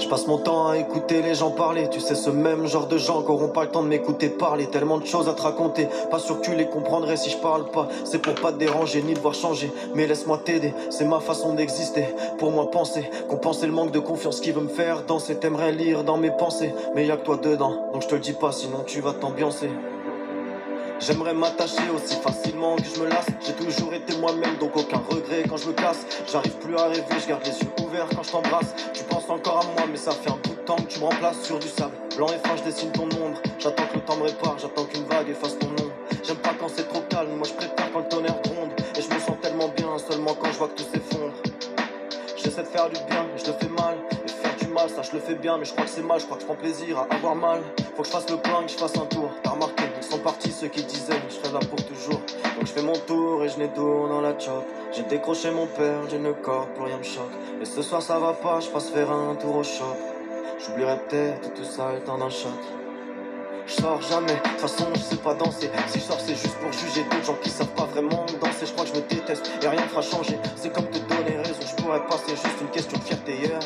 passe mon temps à écouter les gens parler. Tu sais, ce même genre de gens qui auront pas le temps de m'écouter parler. Tellement de choses à te raconter, pas sûr que tu les comprendrais si je parle pas. C'est pour pas te déranger ni devoir changer, mais laisse-moi t'aider, c'est ma façon d'exister. Pour moi penser, compenser le manque de confiance qui veut me faire danser. T'aimerais lire dans mes pensées, mais y'a que toi dedans, donc je te le dis pas sinon tu vas t'ambiancer. J'aimerais m'attacher aussi facilement que je me lasse. J'ai toujours été moi-même, donc aucun regret quand je me casse. J'arrive plus à rêver, je garde les yeux ouverts quand je t'embrasse. Tu penses encore à moi, mais ça fait un bout de temps que tu me remplaces sur du sable blanc et fin, je dessine ton ombre. J'attends que le temps me répare, j'attends qu'une vague efface ton nom. J'aime pas quand c'est trop calme, moi je préfère quand le tonnerre gronde. Et je me sens tellement bien, seulement quand je vois que tout s'effondre. J'essaie de faire du bien, mais je le fais mal. Et faire du mal, ça je le fais bien, mais je crois que c'est mal. Je crois que je prends plaisir à avoir mal. Faut que je fasse le plein, que je fasse un tour. T'as remarqué, ils sont partis ceux qui disaient je serais là pour toujours. Donc je fais mon tour et je n'étourne dans la chope. J'ai décroché mon père, j'ai le corps, plus rien me choque. Et ce soir ça va pas, je passe faire un tour au shop. J'oublierai peut-être tout ça étant d'un shot. Je sors jamais, de toute façon je sais pas danser. Si je sors c'est juste pour juger d'autres gens qui savent pas vraiment danser. Je crois que je me déteste et rien ne fera changer. C'est comme te donner raison, je pourrais passer juste une question de fierté hier.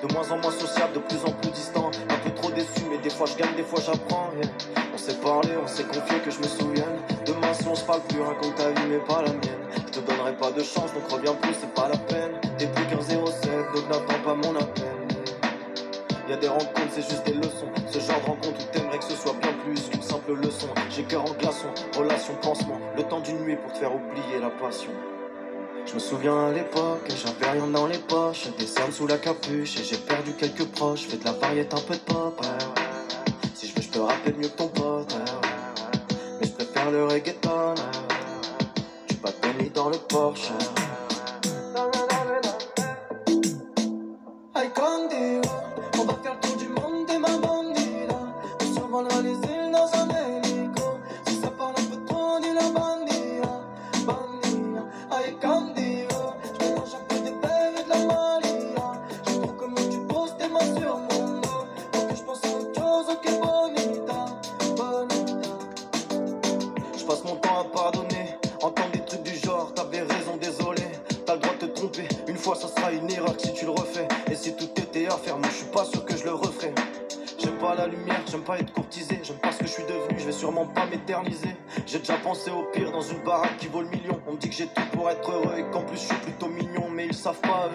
De moins en moins sociable, de plus en plus distant. Un peu trop déçu mais des fois je gagne, des fois j'apprends. On s'est parlé, on s'est confié que je me souvienne. Demain si on se parle plus, raconte ta vie mais pas la mienne. Je te donnerai pas de chance donc reviens plus, c'est pas la peine. T'es plus qu'un 07 donc n'attends pas mon appel. Y'a des rencontres, c'est juste des leçons. Ce genre de rencontre où t'aimerais que ce soit bien plus qu'une simple leçon. J'ai cœur en glaçon, relation, pansement. Le temps d'une nuit pour te faire oublier la passion. Je me souviens à l'époque, j'avais rien dans les poches. Des cernes sous la capuche et j'ai perdu quelques proches. Fais de la variété, un peu de pop. Si je veux, je peux rapper mieux que ton pote. Mais je préfère le reggaeton. Tu bats tes nuits dans le Porsche. Ay, contigo, on va faire le tour du monde et ma bandida. On survolera les îles dans un hélico. Si ça parle un peu trop, dis la bandida. Bandida, ay, contigo. J'mélange un peu des verres et de la malia. J'aime trop comment tu poses tes mains sur mon dos. Faut que je pense à autre chose, ok, bonita, bonita. Je passe mon temps à pardonner, entendre des trucs du genre, t'avais raison, désolé. T'as le droit de te tromper, une fois ça sera une erreur si tu le refais. Et si tout était à faire, moi je suis pas sûr que je le referai. J'aime pas la lumière, j'aime pas être courtisé. J'aime pas ce que je suis devenu, je vais sûrement pas m'éterniser. J'ai déjà pensé au pire dans une baraque qui vaut le million. On me dit que j'ai tout pour être heureux et qu'en plus je suis plutôt mignon. Mais ils savent pas,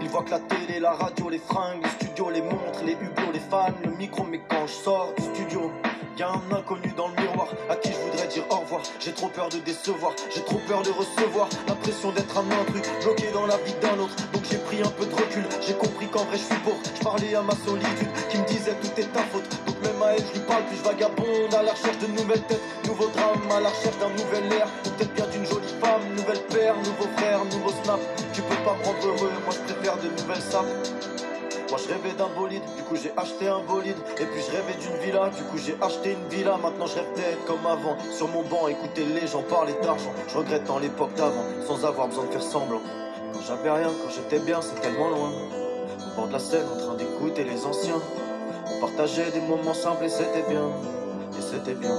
ils voient que la télé, la radio, les fringues, les studios, les montres, les hublots, les fans, le micro. Mais quand je sors du studio, y'a un inconnu dans le miroir à qui je voudrais dire au revoir. J'ai trop peur de décevoir, j'ai trop peur de recevoir l'impression d'être un intrus bloqué dans la vie d'un autre. Donc j'ai pris un peu de recul, j'ai compris qu'en vrai je suis pauvre. Je parlais à ma solitude qui me disait tout est ta faute. Donc même à elle je lui parle plus, je vagabonde à la recherche de nouvelles têtes. Nouveau drame, à la recherche d'un nouvel air. Ou peut-être bien d'une jolie femme, nouvelle père, nouveau frère, nouveau snap. Tu peux pas me rendre heureux, moi je préfère de nouvelles sapes. Moi je rêvais d'un bolide, du coup j'ai acheté un bolide. Et puis je rêvais d'une villa, du coup j'ai acheté une villa. Maintenant je rêve d'être comme avant, sur mon banc, écouter les gens parler d'argent. Je regrette dans l'époque d'avant, sans avoir besoin de faire semblant. Quand j'avais rien, quand j'étais bien, c'est tellement loin. Au bord de la Seine, en train d'écouter les anciens. On partageait des moments simples et c'était bien, et c'était bien.